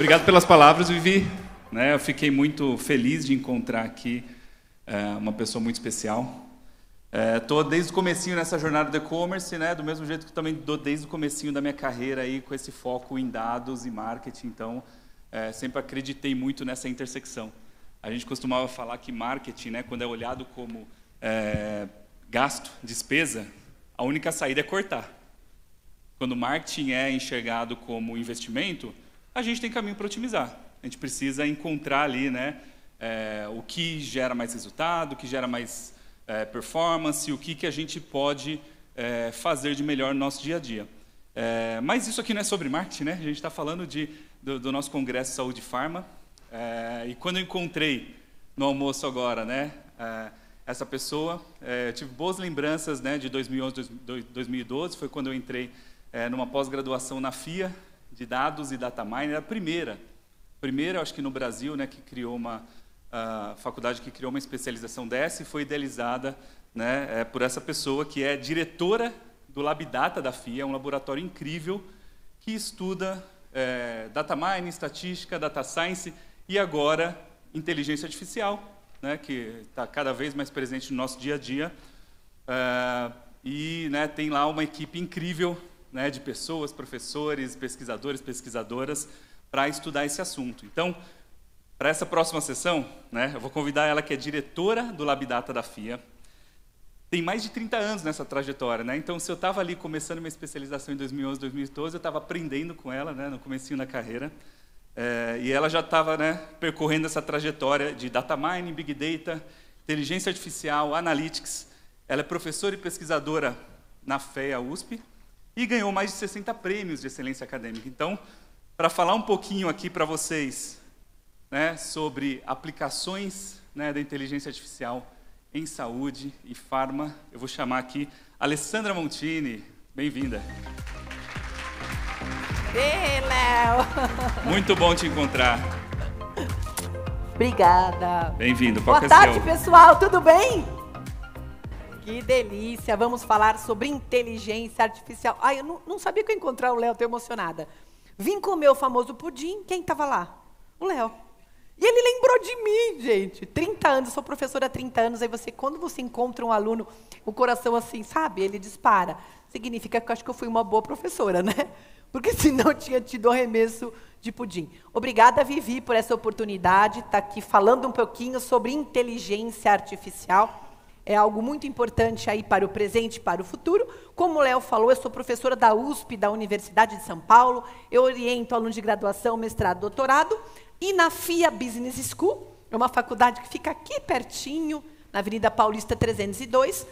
Obrigado pelas palavras, Vivi. Eu fiquei muito feliz de encontrar aqui uma pessoa muito especial. Estou desde o comecinho nessa jornada do e-commerce, do mesmo jeito que também estou desde o comecinho da minha carreira aí, com esse foco em dados e marketing. Então, sempre acreditei muito nessa intersecção. A gente costumava falar que marketing, quando é olhado como gasto, despesa, a única saída é cortar. Quando marketing é enxergado como investimento, a gente tem caminho para otimizar. A gente precisa encontrar ali o que gera mais resultado, o que gera mais performance, o que a gente pode fazer de melhor no nosso dia a dia. Mas isso aqui não é sobre marketing, A gente está falando do nosso Congresso Saúde e Pharma. E quando eu encontrei no almoço agora, essa pessoa, tive boas lembranças de 2011, 2012, foi quando eu entrei numa pós-graduação na FIA, de dados e data mining. Era a primeira, acho que no Brasil, que criou uma faculdade que criou uma especialização dessa e foi idealizada por essa pessoa que é diretora do LabData da FIA, um laboratório incrível que estuda data mining, estatística, data science e agora inteligência artificial, que está cada vez mais presente no nosso dia a dia. E tem lá uma equipe incrível de pessoas, professores, pesquisadores, pesquisadoras, para estudar esse assunto. Então, para essa próxima sessão, eu vou convidar ela, que é diretora do LabData da FIA. Tem mais de 30 anos nessa trajetória, Então, se eu estava ali começando minha especialização em 2011, 2012, eu estava aprendendo com ela, no comecinho da carreira. E ela já estava percorrendo essa trajetória de data mining, big data, inteligência artificial, analytics. Ela é professora e pesquisadora na FEA USP e ganhou mais de 60 prêmios de excelência acadêmica. Então, para falar um pouquinho aqui para vocês sobre aplicações da inteligência artificial em saúde e farma, eu vou chamar aqui Alessandra Montini. Bem-vinda. Ei, Léo! Muito bom te encontrar. Obrigada. Bem-vindo. Boa tarde, pessoal. Tudo bem? Que delícia. Vamos falar sobre inteligência artificial. Ai, eu não sabia que eu ia encontrar o Léo. Estou emocionada. Vim comer o famoso pudim. Quem estava lá? O Léo. E ele lembrou de mim, gente. 30 anos. Eu sou professora há 30 anos. Aí quando você encontra um aluno, o coração assim, sabe? Ele dispara. Significa que eu acho que eu fui uma boa professora, Porque senão tinha tido arremesso de pudim. Obrigada, Vivi, por essa oportunidade. Estar aqui falando um pouquinho sobre inteligência artificial. É algo muito importante aí para o presente e para o futuro. Como o Léo falou, eu sou professora da USP, da Universidade de São Paulo. Eu oriento alunos de graduação, mestrado, doutorado. E na FIA Business School, é uma faculdade que fica aqui pertinho, na Avenida Paulista 302.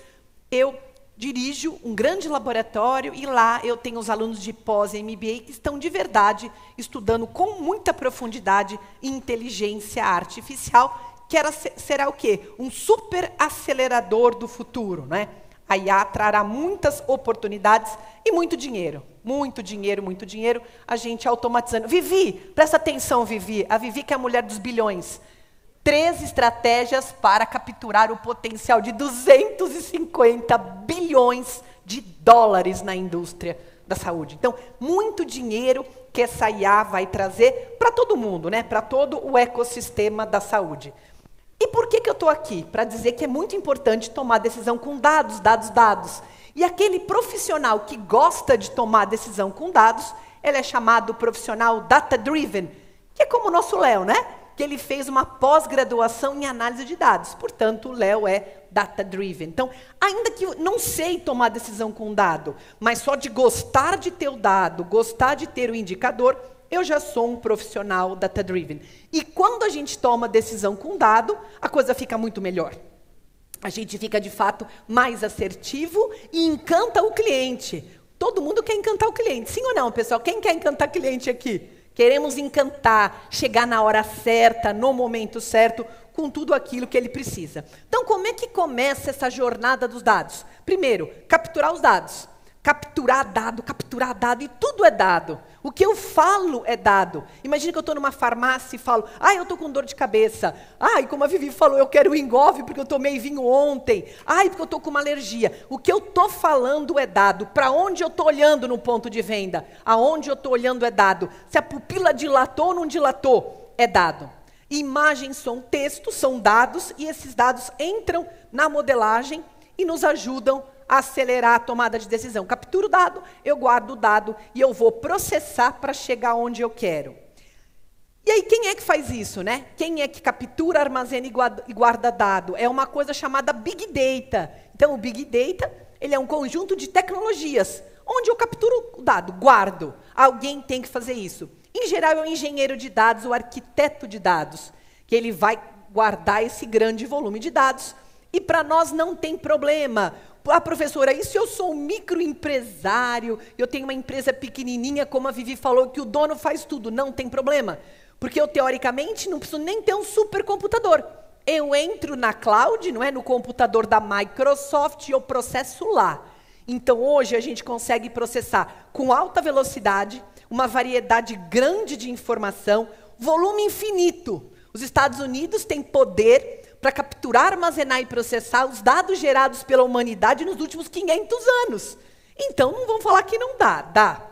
Eu dirijo um grande laboratório e lá eu tenho os alunos de pós-MBA que estão de verdade estudando com muita profundidade inteligência artificial, que será o quê? Um super acelerador do futuro, A IA trará muitas oportunidades e muito dinheiro. Muito dinheiro, muito dinheiro, a gente automatizando. Vivi, presta atenção, Vivi. A Vivi que é a mulher dos bilhões. 3 estratégias para capturar o potencial de 250 bilhões de dólares na indústria da saúde. Então, muito dinheiro que essa IA vai trazer para todo mundo, para todo o ecossistema da saúde. E por que eu estou aqui? Para dizer que é muito importante tomar decisão com dados, dados, dados. E aquele profissional que gosta de tomar decisão com dados, ele é chamado profissional data-driven, que é como o nosso Léo, Que ele fez uma pós-graduação em análise de dados. Portanto, o Léo é data-driven. Então, ainda que eu não sei tomar decisão com dado, mas só de gostar de ter o dado, gostar de ter o indicador, eu já sou um profissional data-driven. E quando a gente toma decisão com dado, a coisa fica muito melhor. A gente fica, de fato, mais assertivo e encanta o cliente. Todo mundo quer encantar o cliente. Sim ou não, pessoal? Quem quer encantar cliente aqui? Queremos encantar, chegar na hora certa, no momento certo, com tudo aquilo que ele precisa. Então, como é que começa essa jornada dos dados? Primeiro, capturar os dados. capturar dado, e tudo é dado. O que eu falo é dado. Imagina que eu estou numa farmácia e falo, eu estou com dor de cabeça. E como a Vivi falou, eu quero o Engove porque eu tomei vinho ontem. Porque eu estou com uma alergia. O que eu estou falando é dado. Para onde eu estou olhando no ponto de venda? Aonde eu estou olhando é dado. Se a pupila dilatou ou não dilatou, é dado. Imagem, som, texto são dados, e esses dados entram na modelagem e nos ajudam a acelerar a tomada de decisão. Capturo o dado, eu guardo o dado e eu vou processar para chegar onde eu quero. E aí, quem é que faz isso, né? Quem é que captura, armazena e guarda dado? É uma coisa chamada Big Data. Então, o Big Data, ele é um conjunto de tecnologias, onde eu capturo o dado, guardo. Alguém tem que fazer isso. Em geral, é o engenheiro de dados, o arquiteto de dados, que ele vai guardar esse grande volume de dados. E para nós não tem problema. Professora, e se eu sou um microempresário, eu tenho uma empresa pequenininha, como a Vivi falou, que o dono faz tudo? Não tem problema. Porque eu, teoricamente, não preciso nem ter um supercomputador. Eu entro na cloud, não é, no computador da Microsoft, e eu processo lá. Então, hoje, a gente consegue processar com alta velocidade, uma variedade grande de informação, volume infinito. Os Estados Unidos têm poder para capturar, armazenar e processar os dados gerados pela humanidade nos últimos 500 anos. Então, não vamos falar que não dá. Dá.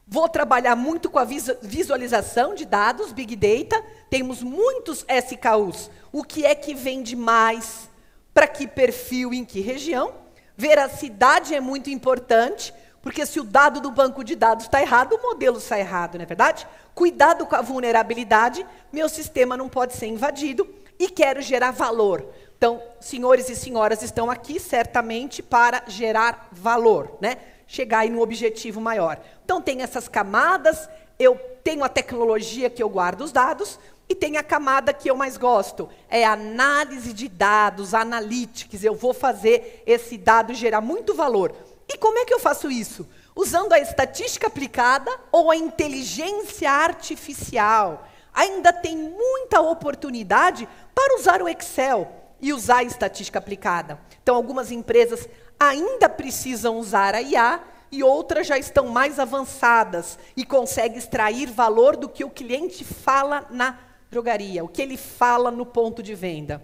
Vou trabalhar muito com a visualização de dados, Big Data. Temos muitos SKUs. O que é que vende mais? Para que perfil, em que região? Veracidade é muito importante, porque se o dado do banco de dados está errado, o modelo está errado, não é verdade? Cuidado com a vulnerabilidade, meu sistema não pode ser invadido. E quero gerar valor. Então, senhores e senhoras estão aqui certamente para gerar valor, né? Chegar aí no objetivo maior. Então, tem essas camadas, eu tenho a tecnologia que eu guardo os dados, e tem a camada que eu mais gosto, é análise de dados, analytics. Eu vou fazer esse dado gerar muito valor. E como é que eu faço isso? Usando a estatística aplicada ou a inteligência artificial. Ainda tem muita oportunidade para usar o Excel e usar a estatística aplicada. Então, algumas empresas ainda precisam usar a IA e outras já estão mais avançadas e conseguem extrair valor do que o cliente fala na drogaria, o que ele fala no ponto de venda.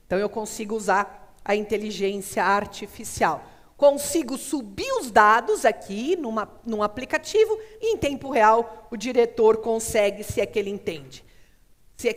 Então, eu consigo usar a inteligência artificial. Consigo subir os dados aqui num aplicativo e, em tempo real, o diretor consegue, se é que ele entende, se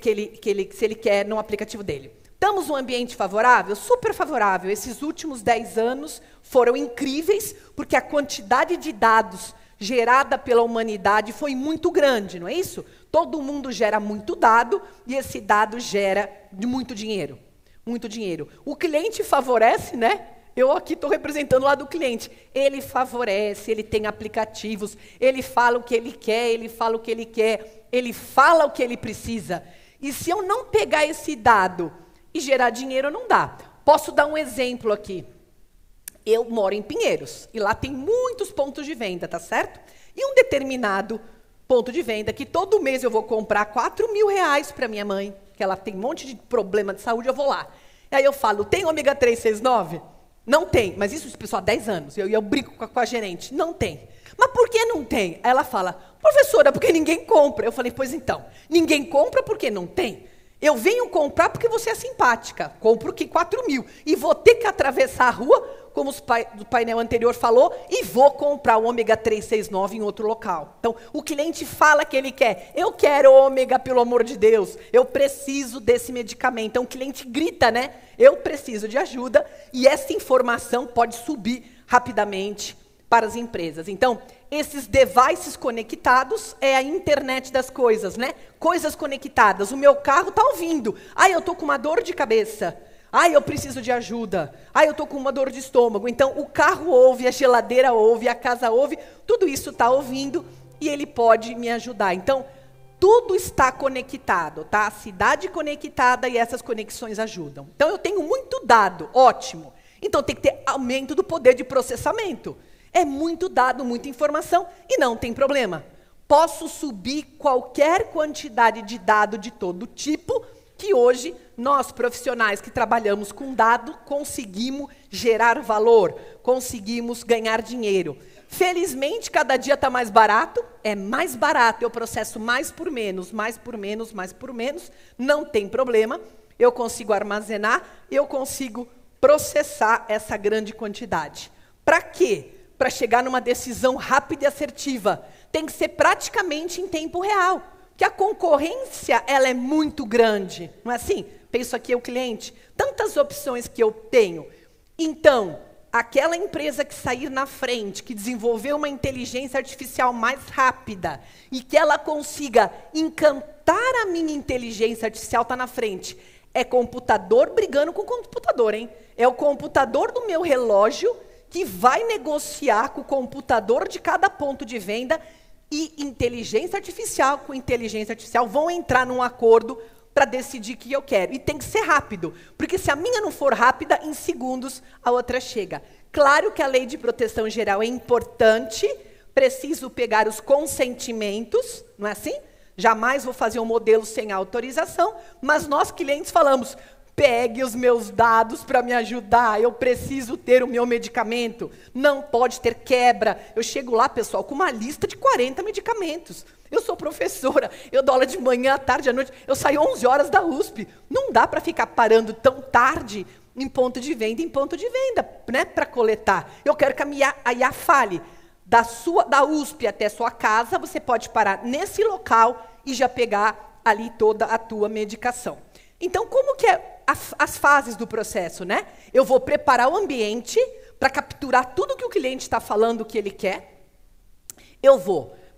ele quer, no aplicativo dele. Estamos num ambiente favorável? Super favorável. Esses últimos 10 anos foram incríveis, porque a quantidade de dados gerada pela humanidade foi muito grande, não é isso? Todo mundo gera muito dado e esse dado gera muito dinheiro. Muito dinheiro. O cliente favorece, né? Eu aqui estou representando o lado do cliente. Ele favorece, ele tem aplicativos, ele fala o que ele quer, ele fala o que ele quer, ele fala o que ele precisa. E se eu não pegar esse dado e gerar dinheiro, não dá. Posso dar um exemplo aqui. Eu moro em Pinheiros, e lá tem muitos pontos de venda, tá certo? E um determinado ponto de venda, que todo mês eu vou comprar R$4.000 para minha mãe, que ela tem um monte de problema de saúde, eu vou lá. E aí eu falo, tem ômega 3, 6, 9? Não tem, mas isso pessoal há 10 anos. Eu brinco com a gerente, não tem. Mas por que não tem? Aí ela fala, professora, porque ninguém compra. Eu falei, pois então, ninguém compra porque não tem. Eu venho comprar porque você é simpática. Compro que 4.000. E vou ter que atravessar a rua, como do painel anterior falou, e vou comprar o ômega 369 em outro local. Então, o cliente fala que ele quer. Eu quero ômega, pelo amor de Deus. Eu preciso desse medicamento. Então, o cliente grita, né? Eu preciso de ajuda. E essa informação pode subir rapidamente para as empresas. Então, esses devices conectados é a internet das coisas, né? Coisas conectadas. O meu carro está ouvindo. Eu estou com uma dor de cabeça. Eu preciso de ajuda. Eu estou com uma dor de estômago. Então, o carro ouve, a geladeira ouve, a casa ouve. Tudo isso está ouvindo e ele pode me ajudar. Então, tudo está conectado, tá? A cidade conectada e essas conexões ajudam. Então, eu tenho muito dado, ótimo. Então, tem que ter aumento do poder de processamento. É muito dado, muita informação e não tem problema. Posso subir qualquer quantidade de dado de todo tipo, que hoje nós, profissionais que trabalhamos com dado, conseguimos gerar valor, conseguimos ganhar dinheiro. Felizmente, cada dia está mais barato, é mais barato, eu processo mais por menos, não tem problema, eu consigo armazenar, eu consigo processar essa grande quantidade. Para quê? Para chegar numa decisão rápida e assertiva. Tem que ser praticamente em tempo real, porque a concorrência ela é muito grande, não é assim? Penso aqui o cliente, tantas opções que eu tenho. Então, aquela empresa que sair na frente, que desenvolveu uma inteligência artificial mais rápida e que ela consiga encantar a minha inteligência artificial, está na frente. É computador brigando com computador, hein? É o computador do meu relógio que vai negociar com o computador de cada ponto de venda e inteligência artificial com inteligência artificial vão entrar num acordo para decidir o que eu quero. E tem que ser rápido, porque se a minha não for rápida, em segundos a outra chega. Claro que a lei de proteção geral é importante, preciso pegar os consentimentos, não é assim? Jamais vou fazer um modelo sem autorização, mas nós clientes falamos, pegue os meus dados para me ajudar, eu preciso ter o meu medicamento, não pode ter quebra. Eu chego lá, pessoal, com uma lista de 40 medicamentos. Eu sou professora, eu dou aula de manhã, à tarde, à noite, eu saio 11 horas da USP. Não dá para ficar parando tão tarde em ponto de venda, né, para coletar. Eu quero que a IA fale. Da USP até sua casa, você pode parar nesse local e já pegar ali toda a tua medicação. Então, como que é as fases do processo, né? Eu vou preparar o ambiente para capturar tudo que o cliente está falando que ele quer. Eu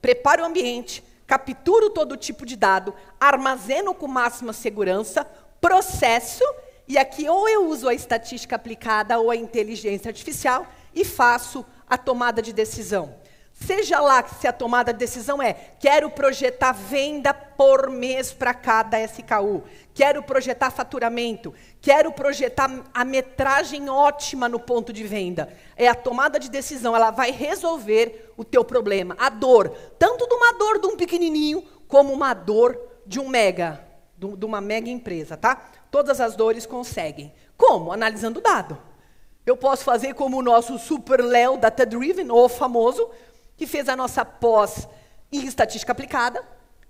preparo o ambiente, capturo todo tipo de dado, armazeno com máxima segurança, processo, e aqui ou eu uso a estatística aplicada ou a inteligência artificial e faço a tomada de decisão. Seja lá se a tomada de decisão é, quero projetar venda por mês para cada SKU, quero projetar faturamento, quero projetar a metragem ótima no ponto de venda. É a tomada de decisão, ela vai resolver o teu problema. A dor, tanto de uma dor de um pequenininho, como uma dor de uma mega empresa, tá? Todas as dores conseguem. Como? Analisando o dado. Eu posso fazer como o nosso Super Léo Data Driven, o famoso, que fez a nossa pós em estatística aplicada.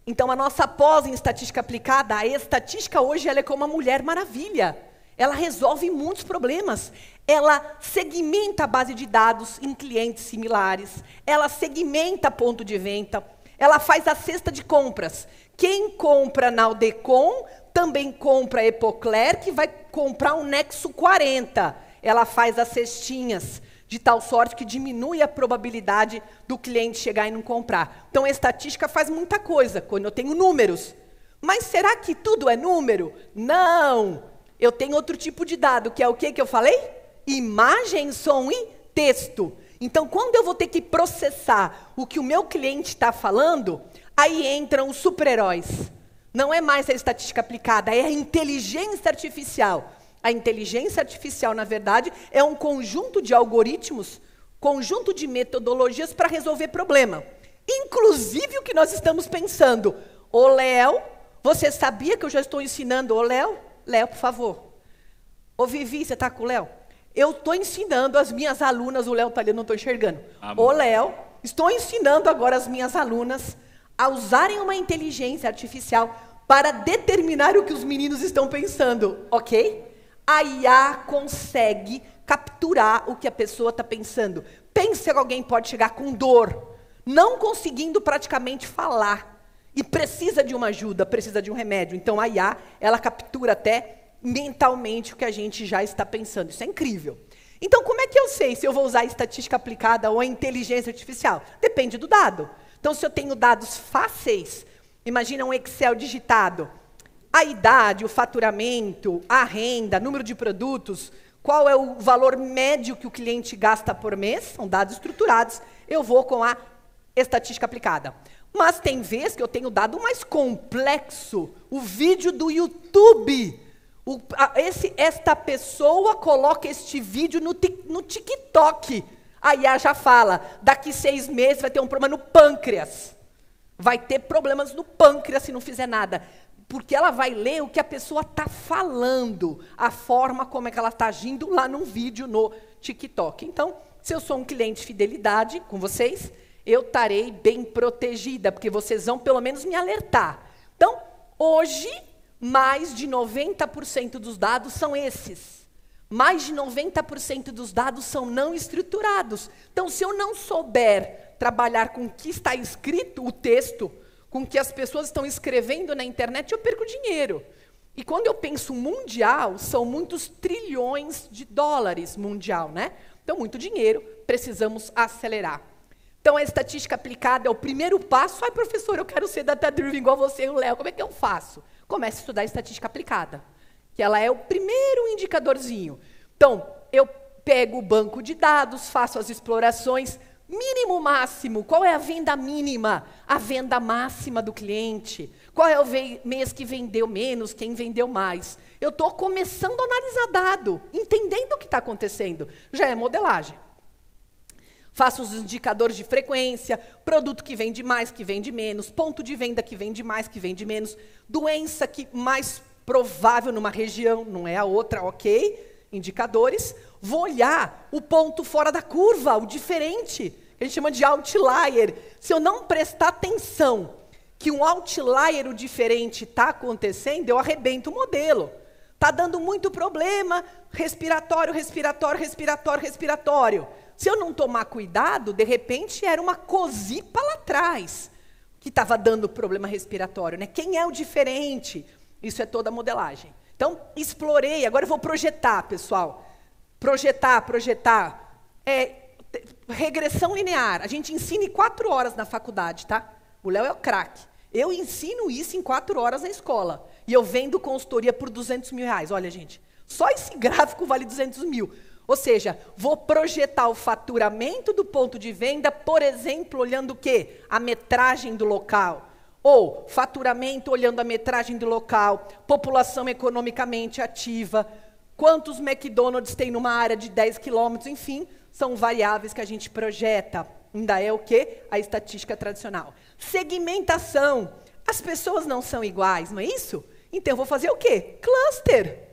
Então, a nossa pós em estatística aplicada, a estatística hoje ela é como uma mulher maravilha. Ela resolve muitos problemas. Ela segmenta a base de dados em clientes similares. Ela segmenta ponto de venda. Ela faz a cesta de compras. Quem compra na Aldecom também compra a Epocler, que vai comprar um Nexo 40. Ela faz as cestinhas, de tal sorte que diminui a probabilidade do cliente chegar e não comprar. Então, a estatística faz muita coisa, quando eu tenho números. Mas será que tudo é número? Não! Eu tenho outro tipo de dado, que é o que eu falei? Imagem, som e texto. Então, quando eu vou ter que processar o que o meu cliente está falando, aí entram os super-heróis. Não é mais a estatística aplicada, é a inteligência artificial. A inteligência artificial, na verdade, é um conjunto de algoritmos, conjunto de metodologias para resolver problema. Inclusive o que nós estamos pensando. Ô, Léo, você sabia que eu já estou ensinando? Ô, Léo, por favor. Ô, Vivi, você está com o Léo? Eu estou ensinando as minhas alunas, o Léo está ali, eu não estou enxergando. Ô, Léo, estou ensinando agora as minhas alunas a usarem uma inteligência artificial para determinar o que os meninos estão pensando, ok? A IA consegue capturar o que a pessoa está pensando. Pense que alguém pode chegar com dor, não conseguindo praticamente falar, e precisa de uma ajuda, precisa de um remédio. Então, a IA, ela captura até mentalmente o que a gente já está pensando. Isso é incrível. Então, como é que eu sei se eu vou usar a estatística aplicada ou a inteligência artificial? Depende do dado. Então, se eu tenho dados fáceis, imagina um Excel digitado, a idade, o faturamento, a renda, número de produtos, qual é o valor médio que o cliente gasta por mês, são dados estruturados, eu vou com a estatística aplicada. Mas tem vezes que eu tenho dado mais complexo, o vídeo do YouTube. Esta pessoa coloca este vídeo no TikTok. A IA já fala, daqui 6 meses vai ter um problema no pâncreas. Vai ter problemas no pâncreas se não fizer nada. Porque ela vai ler o que a pessoa está falando, a forma como é que ela está agindo lá num vídeo no TikTok. Então, se eu sou um cliente de fidelidade com vocês, eu estarei bem protegida, porque vocês vão pelo menos me alertar. Então, hoje, mais de 90% dos dados são esses. Mais de 90% dos dados são não estruturados. Então, se eu não souber trabalhar com o que está escrito, o texto, com o que as pessoas estão escrevendo na internet, eu perco dinheiro. E quando eu penso mundial, são muitos trilhões de dólares mundial, né? Então, muito dinheiro, precisamos acelerar. Então, a estatística aplicada é o primeiro passo. Ai, professor, eu quero ser data-driven igual você e o Léo. Como é que eu faço? Comece a estudar a estatística aplicada, que ela é o primeiro indicadorzinho. Então, eu pego o banco de dados, faço as explorações, mínimo, máximo. Qual é a venda mínima? A venda máxima do cliente. Qual é o mês que vendeu menos, quem vendeu mais? Eu estou começando a analisar dado, entendendo o que está acontecendo. Já é modelagem. Faço os indicadores de frequência, produto que vende mais, que vende menos, ponto de venda que vende mais, que vende menos, doença que mais provável numa região, não é a outra, ok? Indicadores. Vou olhar o ponto fora da curva, o diferente, que a gente chama de outlier. Se eu não prestar atenção que um outlier, o diferente, está acontecendo, eu arrebento o modelo. Está dando muito problema, respiratório, respiratório, respiratório, respiratório. Se eu não tomar cuidado, de repente era uma cosipa lá atrás que estava dando problema respiratório, né? Quem é o diferente? Isso é toda a modelagem. Então, explorei, agora eu vou projetar, pessoal. Projetar. Regressão linear. A gente ensina em 4 horas na faculdade, tá? O Léo é o craque. Eu ensino isso em 4 horas na escola. E eu vendo consultoria por R$200 mil. Olha, gente, só esse gráfico vale 200 mil. Ou seja, vou projetar o faturamento do ponto de venda, por exemplo, olhando o quê? A metragem do local. Ou faturamento olhando a metragem do local, população economicamente ativa, quantos McDonald's tem numa área de 10 quilômetros, enfim, são variáveis que a gente projeta. Ainda é o quê? A estatística tradicional. Segmentação. As pessoas não são iguais, não é isso? Então, eu vou fazer o quê? Cluster.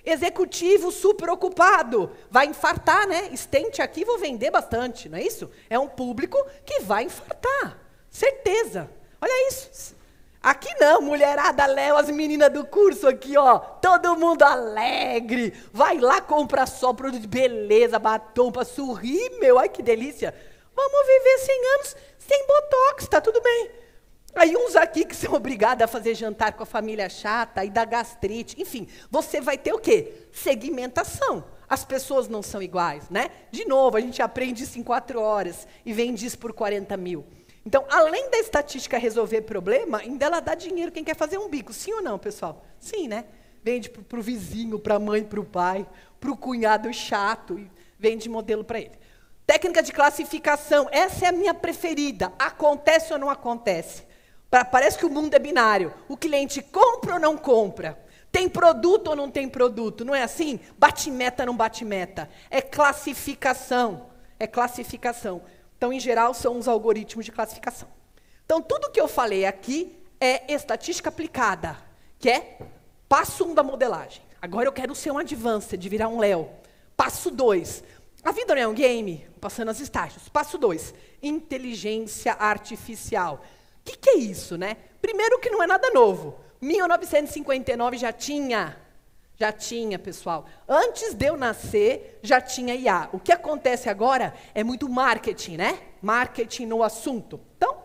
Executivo super ocupado, vai infartar, né? Estente aqui, vou vender bastante, não é isso? É um público que vai infartar, certeza. Olha isso. Aqui não, mulherada, Léo, as meninas do curso aqui, ó, todo mundo alegre, vai lá, compra só produto de beleza, batom para sorrir, meu, ai que delícia. Vamos viver 100 anos sem botox, tá tudo bem. Aí uns aqui que são obrigados a fazer jantar com a família chata, aí dá gastrite, enfim, você vai ter o quê? Segmentação. As pessoas não são iguais, né? De novo, a gente aprende isso em 4 horas e vende isso por 40 mil. Então, além da estatística resolver problema, ainda ela dá dinheiro quem quer fazer um bico. Sim ou não, pessoal? Sim, né? Vende para o vizinho, para a mãe, para o pai, para o cunhado chato, e vende modelo para ele. Técnica de classificação, essa é a minha preferida. Acontece ou não acontece? Parece que o mundo é binário. O cliente compra ou não compra? Tem produto ou não tem produto? Não é assim? Bate meta, não bate meta. É classificação. Então, em geral, são os algoritmos de classificação. Então, tudo que eu falei aqui é estatística aplicada, que é passo 1 da modelagem. Agora eu quero ser um advanced, de virar um Léo. Passo 2. A vida não é um game? Passando as estágios. Passo 2. Inteligência artificial. O que é isso, né? Primeiro que não é nada novo. 1959 já tinha, pessoal. Antes de eu nascer, já tinha IA. O que acontece agora é muito marketing, né? Marketing no assunto. Então,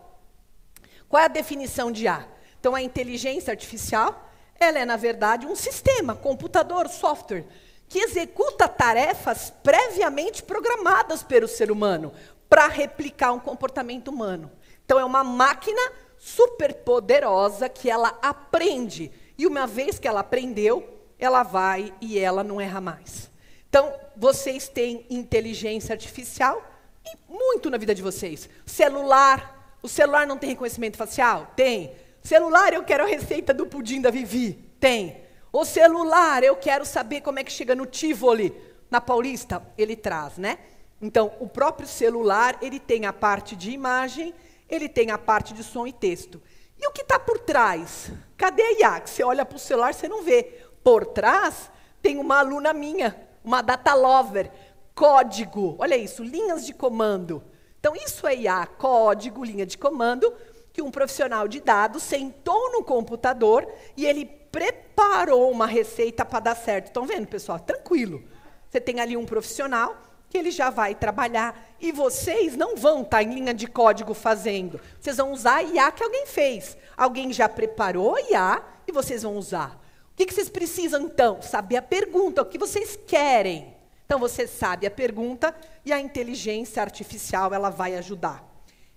qual é a definição de IA? Então, a inteligência artificial, ela é, na verdade, um sistema, computador, software, que executa tarefas previamente programadas pelo ser humano para replicar um comportamento humano. Então, é uma máquina super poderosa que ela aprende. E uma vez que ela aprendeu, ela vai e ela não erra mais. Então, vocês têm inteligência artificial e muito na vida de vocês. Celular. O celular não tem reconhecimento facial? Tem. Celular, eu quero a receita do pudim da Vivi? Tem. O celular, eu quero saber como é que chega no Tivoli, na Paulista? Ele traz, né? Então, o próprio celular, ele tem a parte de imagem, ele tem a parte de som e texto. E o que está por trás? Cadê a IA? Que você olha para o celular, você não vê. Por trás, tem uma aluna minha, uma data lover. código. Olha isso, linhas de comando. Então, isso é IA, código, linha de comando, que um profissional de dados sentou no computador e ele preparou uma receita para dar certo. Estão vendo, pessoal? Tranquilo. Você tem ali um profissional que ele já vai trabalhar e vocês não vão estar em linha de código fazendo. Vocês vão usar a IA que alguém fez. Alguém já preparou a IA e vocês vão usar. O que vocês precisam, então? Saber a pergunta, o que vocês querem. Então, você sabe a pergunta e a inteligência artificial ela vai ajudar.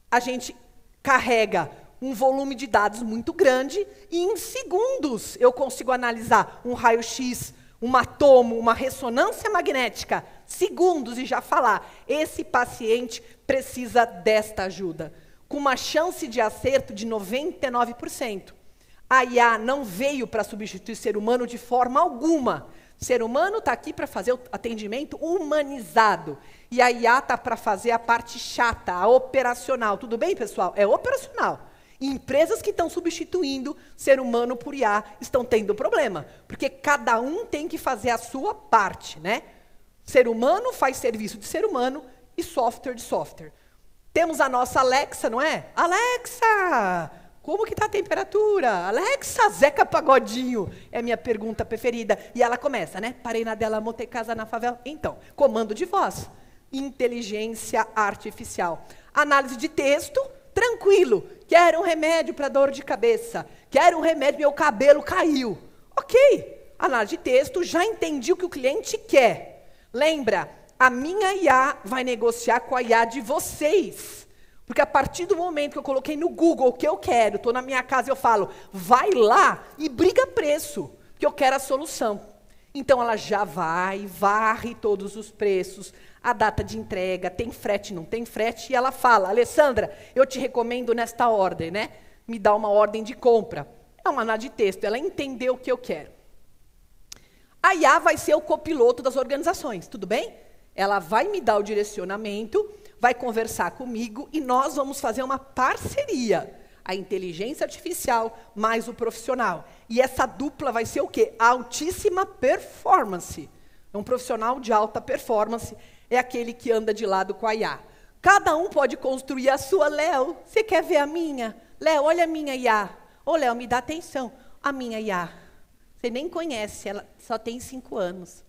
A gente carrega um volume de dados muito grande e em segundos eu consigo analisar um raio-x, uma tomo, uma ressonância magnética, segundos e já falar, esse paciente precisa desta ajuda, com uma chance de acerto de 99%. A IA não veio para substituir o ser humano de forma alguma. O ser humano está aqui para fazer o atendimento humanizado. E a IA está para fazer a parte chata, a operacional. Tudo bem, pessoal? É operacional. E empresas que estão substituindo ser humano por IA estão tendo problema. Porque cada um tem que fazer a sua parte, né? Ser humano faz serviço de ser humano e software de software. Temos a nossa Alexa, não é? Alexa! Como que está a temperatura? Alexa, Zeca Pagodinho, é a minha pergunta preferida. E ela começa, né? Parei na dela, montei casa na favela. Então, comando de voz, inteligência artificial. Análise de texto, tranquilo. Quero um remédio para dor de cabeça. Quero um remédio, meu cabelo caiu. Ok, análise de texto, já entendi o que o cliente quer. Lembra, a minha IA vai negociar com a IA de vocês. Porque a partir do momento que eu coloquei no Google o que eu quero, estou na minha casa e eu falo, vai lá e briga preço, que eu quero a solução. Então, ela já vai, varre todos os preços, a data de entrega, tem frete, não tem frete, e ela fala, Alessandra, eu te recomendo nesta ordem, né? Me dá uma ordem de compra. É uma análise de texto, ela entendeu o que eu quero. A IA vai ser o copiloto das organizações, tudo bem? Ela vai me dar o direcionamento, vai conversar comigo e nós vamos fazer uma parceria. A inteligência artificial mais o profissional. E essa dupla vai ser o quê? Altíssima performance. Um profissional de alta performance é aquele que anda de lado com a IA. Cada um pode construir a sua. Léo, você quer ver a minha? Léo, olha a minha IA. Ô, Léo, me dá atenção. A minha IA. Você nem conhece, ela só tem 5 anos.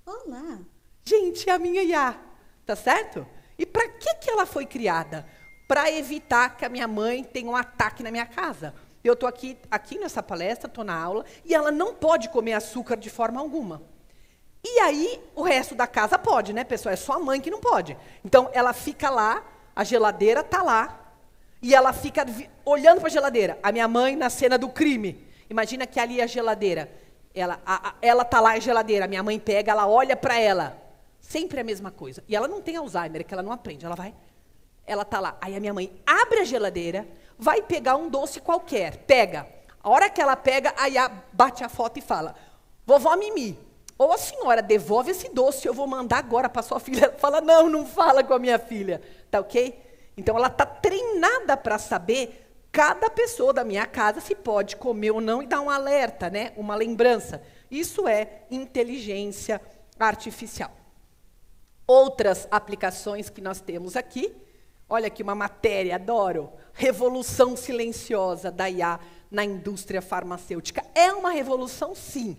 Olá. Gente, é a minha IA. Tá certo? E para que ela foi criada? Para evitar que a minha mãe tenha um ataque na minha casa. Eu estou aqui nessa palestra, estou na aula, e ela não pode comer açúcar de forma alguma. E aí, o resto da casa pode, né, pessoal? É só a mãe que não pode. Então, ela fica lá, a geladeira está lá, e ela fica olhando para a geladeira. A minha mãe na cena do crime. Imagina que ali é a geladeira. Ela está lá, a geladeira. A minha mãe pega, ela olha para ela. Sempre a mesma coisa. E ela não tem Alzheimer, que ela não aprende. Ela está lá. Aí a minha mãe abre a geladeira, vai pegar um doce qualquer. Pega. A hora que ela pega, aí bate a foto e fala, vovó Mimi, ou a senhora devolve esse doce, eu vou mandar agora para sua filha. Ela fala, não fala com a minha filha. Tá ok? Então, ela está treinada para saber cada pessoa da minha casa se pode comer ou não e dar um alerta, né? Uma lembrança. Isso é inteligência artificial. Outras aplicações que nós temos aqui, olha aqui uma matéria, adoro, revolução silenciosa da IA na indústria farmacêutica. É uma revolução, sim,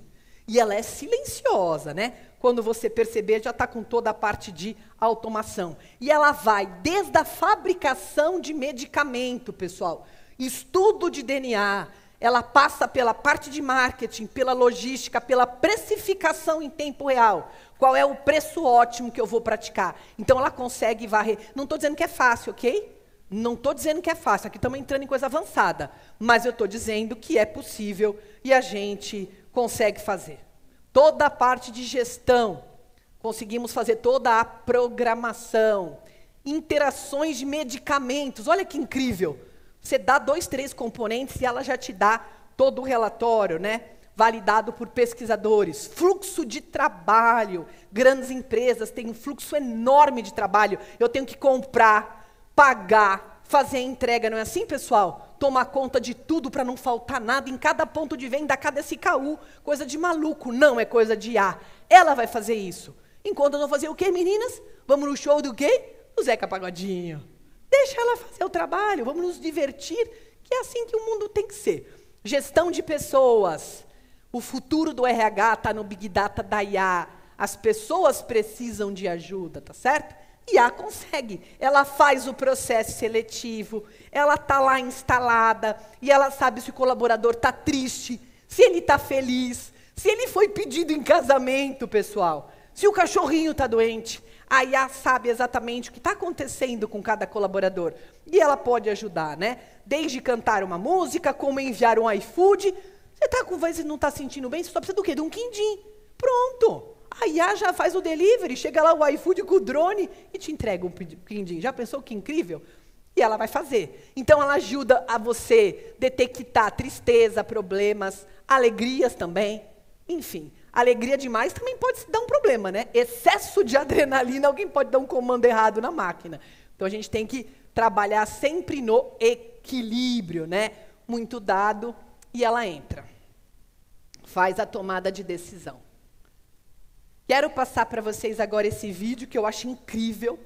e ela é silenciosa, né? Quando você perceber, já está com toda a parte de automação. E ela vai desde a fabricação de medicamento, pessoal, estudo de DNA, ela passa pela parte de marketing, pela logística, pela precificação em tempo real. Qual é o preço ótimo que eu vou praticar? Então, ela consegue varrer. Não estou dizendo que é fácil, ok? Não estou dizendo que é fácil. Aqui estamos entrando em coisa avançada. Mas eu estou dizendo que é possível e a gente consegue fazer. Toda a parte de gestão. Conseguimos fazer toda a programação. Interações de medicamentos. Olha que incrível. Você dá 2, 3 componentes e ela já te dá todo o relatório, né? Validado por pesquisadores. Fluxo de trabalho. Grandes empresas têm um fluxo enorme de trabalho. Eu tenho que comprar, pagar, fazer a entrega, não é assim, pessoal? Tomar conta de tudo para não faltar nada em cada ponto de venda, cada SKU. Coisa de maluco, não é coisa de IA. Ela vai fazer isso. Enquanto eu vou fazer o quê, meninas? Vamos no show do quê? Do Zeca Pagodinho. Deixa ela fazer o trabalho, vamos nos divertir, que é assim que o mundo tem que ser. Gestão de pessoas. O futuro do RH está no Big Data da IA. As pessoas precisam de ajuda, tá certo? IA consegue. Ela faz o processo seletivo, ela está lá instalada, e ela sabe se o colaborador está triste, se ele está feliz, se ele foi pedido em casamento, pessoal, se o cachorrinho está doente. A IA sabe exatamente o que está acontecendo com cada colaborador. E ela pode ajudar, né? Desde cantar uma música, como enviar um iFood. Você está com voz e não está sentindo bem, você só precisa do quê? De um quindim. Pronto. A IA já faz o delivery, chega lá o iFood com o drone e te entrega um quindim. Já pensou que incrível? E ela vai fazer. Então, ela ajuda a você detectar tristeza, problemas, alegrias também. Enfim, alegria demais também pode dar um problema, né? Excesso de adrenalina, alguém pode dar um comando errado na máquina. Então, a gente tem que trabalhar sempre no equilíbrio, né? Muito dado, e ela entra. Faz a tomada de decisão. Quero passar para vocês agora esse vídeo que eu acho incrível.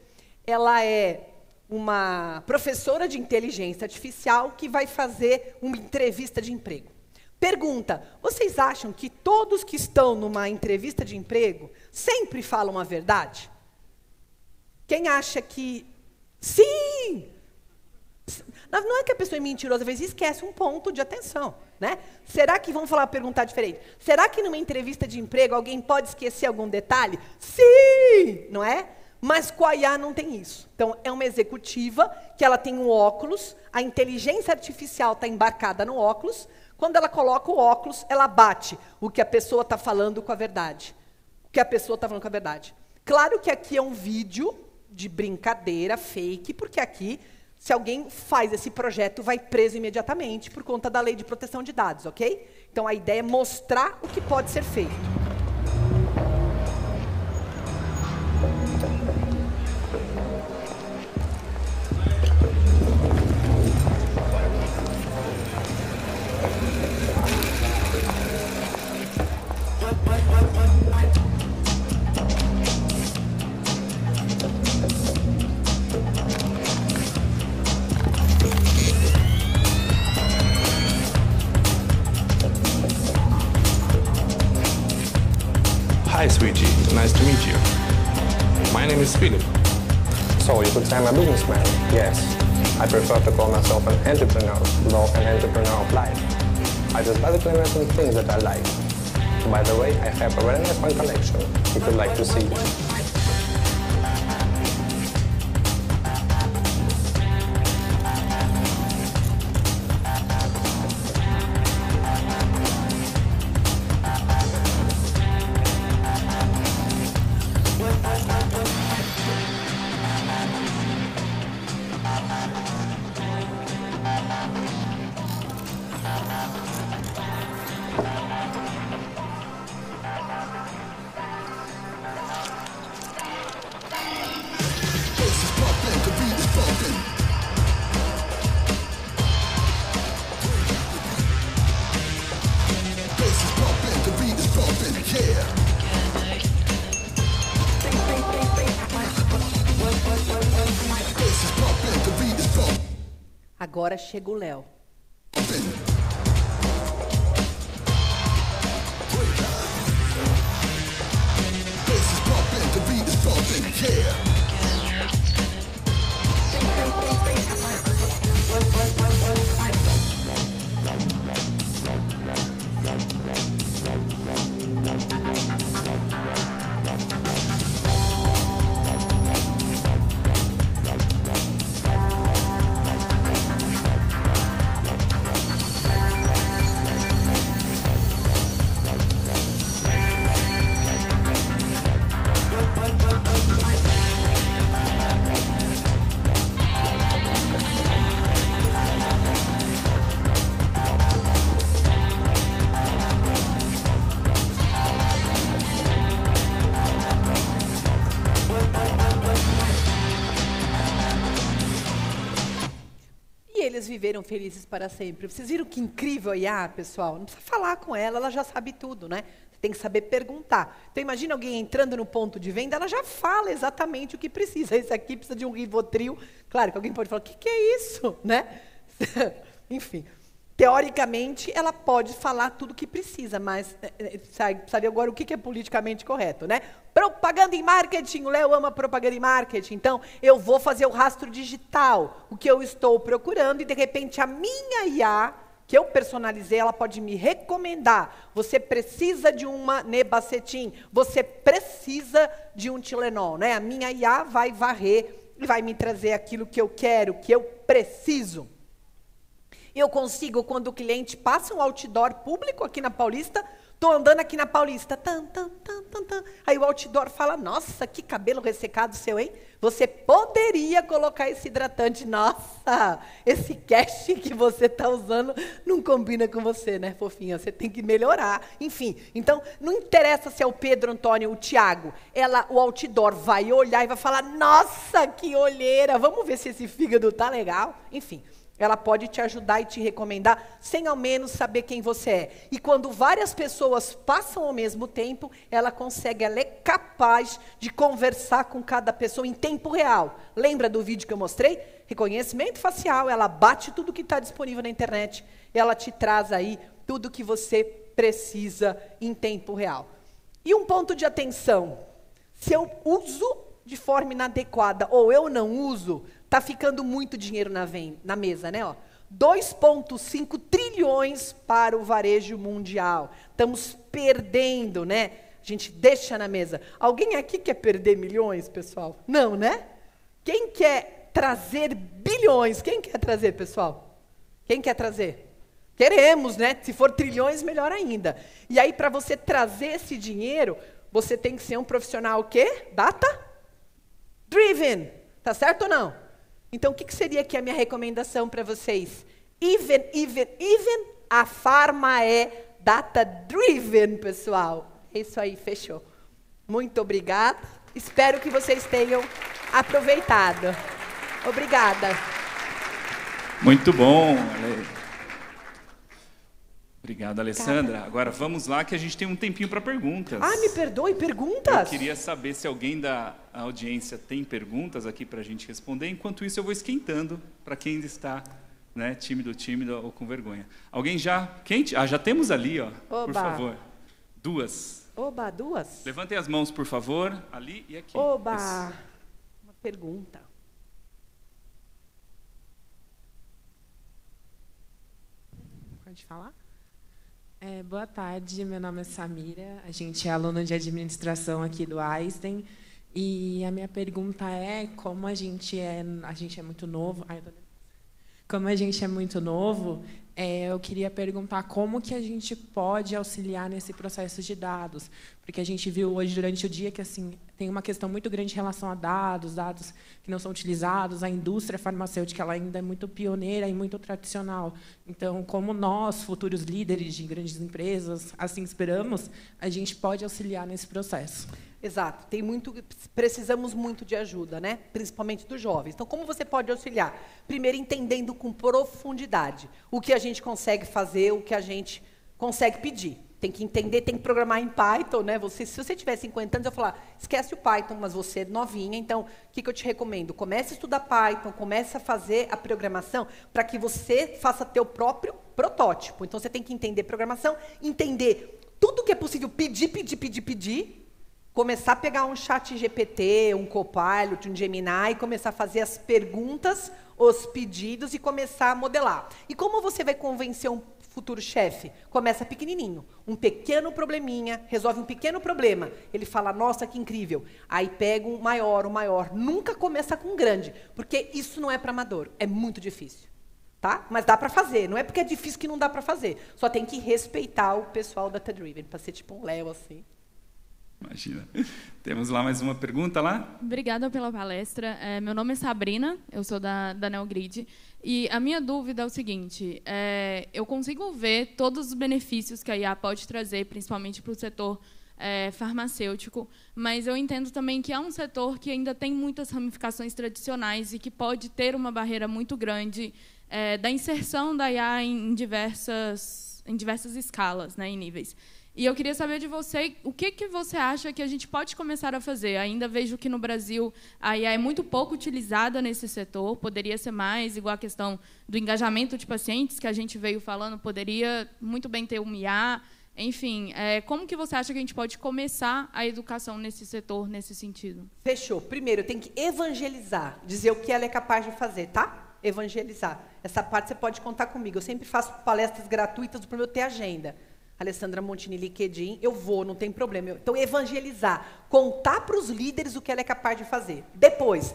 Ela é uma professora de inteligência artificial que vai fazer uma entrevista de emprego. Pergunta, vocês acham que todos que estão numa entrevista de emprego sempre falam a verdade? Quem acha que sim? Não é que a pessoa é mentirosa, às vezes esquece um ponto de atenção, né? Será que, vamos perguntar diferente, será que numa entrevista de emprego alguém pode esquecer algum detalhe? Sim, não é? Mas com a IA não tem isso. Então, é uma executiva que ela tem um óculos, a inteligência artificial está embarcada no óculos. Quando ela coloca o óculos, ela bate o que a pessoa está falando com a verdade. O que a pessoa está falando com a verdade. Claro que aqui é um vídeo de brincadeira, fake, porque aqui, se alguém faz esse projeto, vai preso imediatamente por conta da lei de proteção de dados, ok? Então, a ideia é mostrar o que pode ser feito. Hi, sweetie. Nice to meet you. My name is Philip. So you could say I'm a businessman? Yes. I prefer to call myself an entrepreneur, though an entrepreneur of life. I just basically mention things that I like. By the way, I have a very nice one collection, if you'd like to see it. Agora chega o Léo. eles viveram felizes para sempre. Vocês viram que incrível a IA, pessoal? Não precisa falar com ela já sabe tudo, né? Você tem que saber perguntar. Então, imagina alguém entrando no ponto de venda, ela já fala exatamente o que precisa. Esse aqui precisa de um Rivotril. Claro que alguém pode falar, o que é isso? Né? Enfim. Teoricamente, ela pode falar tudo o que precisa, mas sabe agora o que é politicamente correto, né? Propaganda e marketing, o Léo ama propaganda e marketing, então eu vou fazer o rastro digital, o que eu estou procurando, e de repente a minha IA, que eu personalizei, ela pode me recomendar. Você precisa de uma Nebacetin, você precisa de um Tilenol, né? A minha IA vai varrer e vai me trazer aquilo que eu quero, que eu preciso. Eu consigo, quando o cliente passa um outdoor público aqui na Paulista, estou andando aqui na Paulista, aí o outdoor fala, nossa, que cabelo ressecado seu, hein? Você poderia colocar esse hidratante, nossa, esse cash que você está usando não combina com você, né, fofinha? Você tem que melhorar. Enfim, então, não interessa se é o Pedro, Antônio, o Tiago, o outdoor vai olhar e vai falar, nossa, que olheira, vamos ver se esse fígado tá legal. Enfim. Ela pode te ajudar e te recomendar, sem ao menos saber quem você é. E quando várias pessoas passam ao mesmo tempo, ela é capaz de conversar com cada pessoa em tempo real. Lembra do vídeo que eu mostrei? Reconhecimento facial, ela bate tudo que está disponível na internet, ela te traz aí tudo que você precisa em tempo real. E um ponto de atenção, se eu uso de forma inadequada ou eu não uso, está ficando muito dinheiro na mesa, né? 2,5 trilhões para o varejo mundial. Estamos perdendo, né? A gente deixa na mesa. Alguém aqui quer perder milhões, pessoal? Não, né? Quem quer trazer bilhões? Quem quer trazer, pessoal? Quem quer trazer? Queremos, né? Se for trilhões, melhor ainda. E aí, para você trazer esse dinheiro, você tem que ser um profissional o quê? Data-driven. Tá certo ou não? Então, o que seria aqui a minha recomendação para vocês? Even, a Pharma é data-driven, pessoal. É isso aí, fechou. Muito obrigada. Espero que vocês tenham aproveitado. Obrigada. Muito bom. Obrigado, Alessandra. Agora vamos lá, que a gente tem um tempinho para perguntas. Ah, me perdoe, perguntas? Eu queria saber se alguém da audiência tem perguntas aqui para a gente responder. Enquanto isso, eu vou esquentando para quem ainda está, né, tímido ou com vergonha. Alguém já? Quente? Ah, já temos ali, ó. Oba. Por favor. Duas. Oba, duas? Levantem as mãos, por favor. Ali e aqui. Oba. Isso. Uma pergunta. Pode falar? Boa tarde, meu nome é Samira, a gente é aluno de administração aqui do Einstein, e a minha pergunta é, como a gente é muito novo, eu queria perguntar como que a gente pode auxiliar nesse processo de dados, porque a gente viu hoje durante o dia que assim tem uma questão muito grande em relação a dados que não são utilizados, a indústria farmacêutica ela ainda é muito pioneira e muito tradicional. Então, como nós, futuros líderes de grandes empresas, assim esperamos, a gente pode auxiliar nesse processo. Exato. Precisamos muito de ajuda, né? Principalmente dos jovens. Então, como você pode auxiliar? Primeiro, entendendo com profundidade o que a gente consegue fazer, o que a gente consegue pedir. Tem que entender, tem que programar em Python, né? Se você tiver 50 anos, eu vou falar, esquece o Python, mas você é novinha, então, o que eu te recomendo? Comece a estudar Python, comece a fazer a programação para que você faça teu próprio protótipo. Então, você tem que entender programação, entender tudo que é possível pedir, começar a pegar um chat GPT, um Copilot, um Gemini, e começar a fazer as perguntas, os pedidos e começar a modelar. E como você vai convencer um futuro chefe? Começa pequenininho, um pequeno probleminha, resolve um pequeno problema. Ele fala, nossa, que incrível. Aí pega um maior. Nunca começa com um grande, porque isso não é para amador, é muito difícil. Tá? Mas dá para fazer, não é porque é difícil que não dá para fazer. Só tem que respeitar o pessoal da Data-Driven, para ser tipo um Léo assim. Imagina. Temos lá mais uma pergunta lá? Obrigada pela palestra. Meu nome é Sabrina, eu sou da Neogrid. E a minha dúvida é o seguinte, eu consigo ver todos os benefícios que a IA pode trazer, principalmente para o setor farmacêutico, mas eu entendo também que é um setor que ainda tem muitas ramificações tradicionais e que pode ter uma barreira muito grande da inserção da IA em diversas escalas, né, em níveis. E eu queria saber de você, o que você acha que a gente pode começar a fazer? Ainda vejo que no Brasil a IA é muito pouco utilizada nesse setor, poderia ser mais, igual a questão do engajamento de pacientes, que a gente veio falando, poderia muito bem ter um IA. Enfim, como que você acha que a gente pode começar a educação nesse setor, nesse sentido? Fechou. Primeiro, tem que evangelizar, dizer o que ela é capaz de fazer, tá? Evangelizar. Essa parte você pode contar comigo. Eu sempre faço palestras gratuitas para eu ter agenda. Alessandra Montini, LinkedIn, eu vou, não tem problema. Então, evangelizar, contar para os líderes o que ela é capaz de fazer. Depois,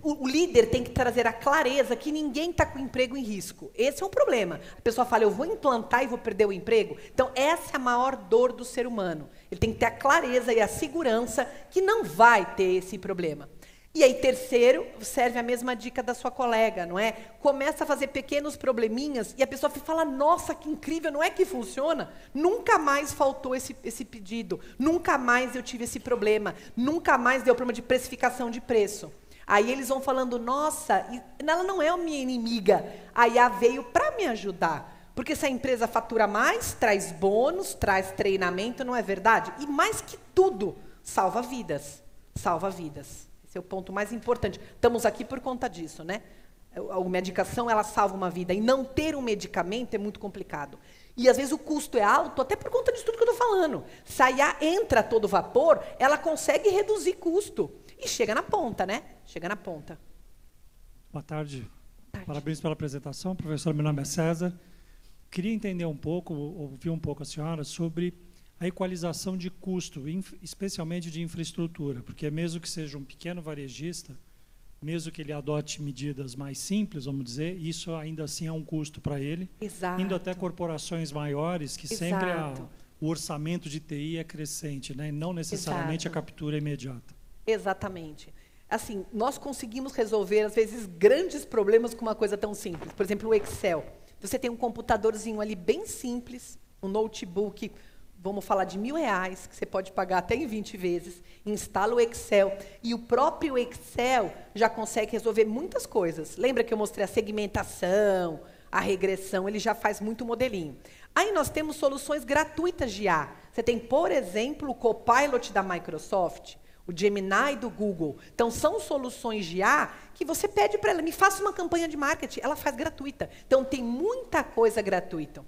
o líder tem que trazer a clareza que ninguém está com o emprego em risco. Esse é um problema. A pessoa fala, eu vou implantar e vou perder o emprego. Então, essa é a maior dor do ser humano. Ele tem que ter a clareza e a segurança que não vai ter esse problema. E aí, terceiro, serve a mesma dica da sua colega, não é? Começa a fazer pequenos probleminhas e a pessoa fala, nossa, que incrível, não é que funciona? Nunca mais faltou esse pedido, nunca mais eu tive esse problema, nunca mais deu problema de precificação de preço. Aí eles vão falando, nossa, ela não é a minha inimiga, a IA veio para me ajudar. Porque se a empresa fatura mais, traz bônus, traz treinamento, não é verdade? E mais que tudo, salva vidas, salva vidas. Esse é o ponto mais importante. Estamos aqui por conta disso, né? A medicação, ela salva uma vida. E não ter um medicamento é muito complicado. E, às vezes, o custo é alto, até por conta disso tudo que eu estou falando. Se a IA entra a todo vapor, ela consegue reduzir custo. E chega na ponta, né? Chega na ponta. Boa tarde. Parabéns pela apresentação, professor. Meu nome é César. Queria entender um pouco, ouvir um pouco a senhora sobre a equalização de custo, especialmente de infraestrutura, porque mesmo que seja um pequeno varejista, mesmo que ele adote medidas mais simples, vamos dizer, isso ainda assim é um custo para ele. Exato. Indo até corporações maiores, que sempre o orçamento de TI é crescente, né? E não necessariamente a captura imediata. Exatamente. Assim, nós conseguimos resolver, às vezes, grandes problemas com uma coisa tão simples. Por exemplo, o Excel. Você tem um computadorzinho ali bem simples, um notebook, vamos falar de R$1.000, que você pode pagar até em 20 vezes, instala o Excel, e o próprio Excel já consegue resolver muitas coisas. Lembra que eu mostrei a segmentação, a regressão, ele já faz muito modelinho. Aí nós temos soluções gratuitas de IA. Você tem, por exemplo, o Copilot da Microsoft, o Gemini do Google. Então, são soluções de IA que você pede para ela, me faça uma campanha de marketing, ela faz gratuita. Então, tem muita coisa gratuita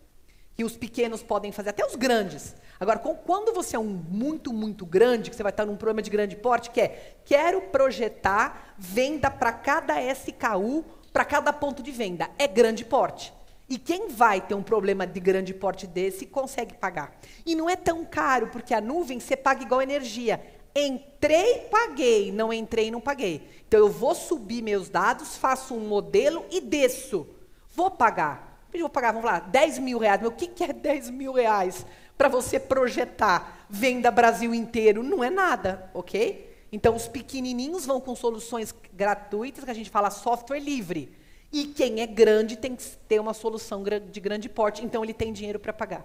que os pequenos podem fazer, até os grandes. Agora, quando você é um muito grande, que você vai estar num programa de grande porte, que é, quero projetar venda para cada SKU, para cada ponto de venda. É grande porte. E quem vai ter um problema de grande porte desse, consegue pagar. E não é tão caro, porque a nuvem você paga igual energia. Entrei, paguei. Não entrei, não paguei. Então, eu vou subir meus dados, faço um modelo e desço. Vou pagar. Eu vou pagar, vamos lá, R$10.000. Mas o que é R$10.000 para você projetar venda Brasil inteiro? Não é nada, ok? Então, os pequenininhos vão com soluções gratuitas, que a gente fala software livre. E quem é grande tem que ter uma solução de grande porte, então ele tem dinheiro para pagar.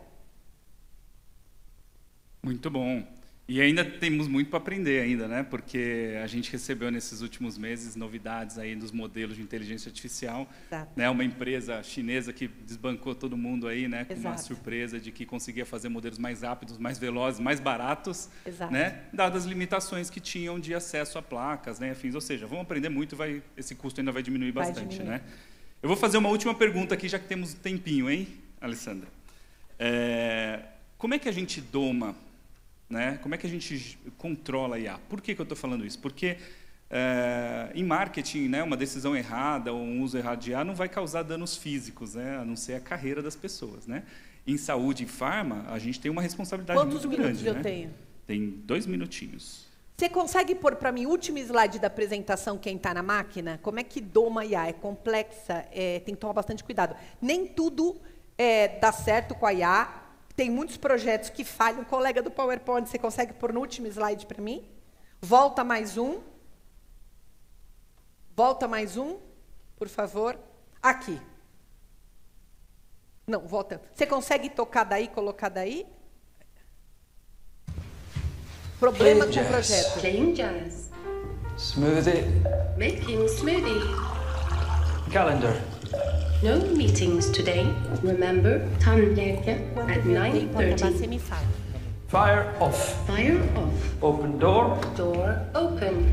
Muito bom. E ainda temos muito para aprender ainda, né? Porque a gente recebeu nesses últimos meses novidades aí dos modelos de inteligência artificial, né? Uma empresa chinesa que desbancou todo mundo aí, né? Com uma surpresa de que conseguia fazer modelos mais rápidos, mais velozes, mais baratos, né? Dadas as limitações que tinham de acesso a placas, né? Afins. Ou seja, vamos aprender muito, esse custo ainda vai diminuir bastante, né? Eu vou fazer uma última pergunta aqui, já que temos um tempinho, hein, Alessandra? Como é que a gente doma, né? Como é que a gente controla a IA? Por que eu estou falando isso? Porque em marketing, né, uma decisão errada ou um uso errado de IA não vai causar danos físicos, né, a não ser a carreira das pessoas, né? Em saúde e farma, a gente tem uma responsabilidade muito grande. Quantos minutos eu tenho? Tem 2 minutinhos. Você consegue pôr para mim o último slide da apresentação, quem está na máquina? Como é que doma IA? É complexa, tem que tomar bastante cuidado. Nem tudo dá certo com a IA. Tem muitos projetos que falham. Colega do PowerPoint, você consegue pôr no último slide para mim? Volta mais um. Volta mais um, por favor. Aqui. Não, volta. Você consegue tocar daí, colocar daí? Problema com o projeto. Playing jazz. Smoothie. Making smoothie. Calendar. No meetings today. Remember, tandläkare at 9:30. Você me fala. Fire off. Fire off. Open door. Door open.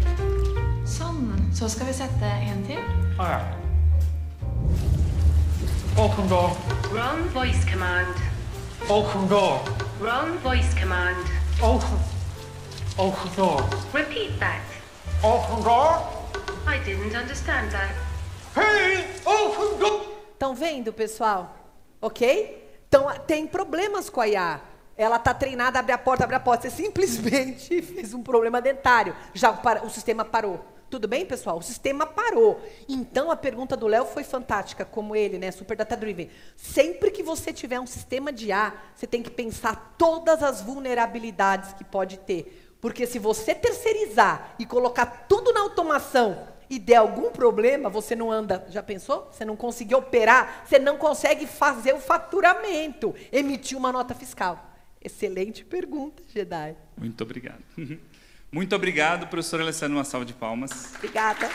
Sånn. Så skal vi sette en til. Ah, ja. Open door. Wrong voice command. Open door. Wrong voice command. Open. Open door. Repeat that. Open door. I didn't understand that. Hey, open door. Estão vendo, pessoal? Ok? Então, tem problemas com a IA. Ela está treinada a abrir a porta, abre a porta. Você simplesmente fez um problema dentário. Já o sistema parou. Tudo bem, pessoal? O sistema parou. Então, a pergunta do Léo foi fantástica, como ele, né? Super Data Driven. Sempre que você tiver um sistema de IA, você tem que pensar todas as vulnerabilidades que pode ter. Porque se você terceirizar e colocar tudo na automação e der algum problema, você não anda... Já pensou? Você não conseguir operar, você não consegue fazer o faturamento, emitir uma nota fiscal. Excelente pergunta, Jedi. Muito obrigado. Muito obrigado, professora Alessandra, uma salva de palmas. Obrigada.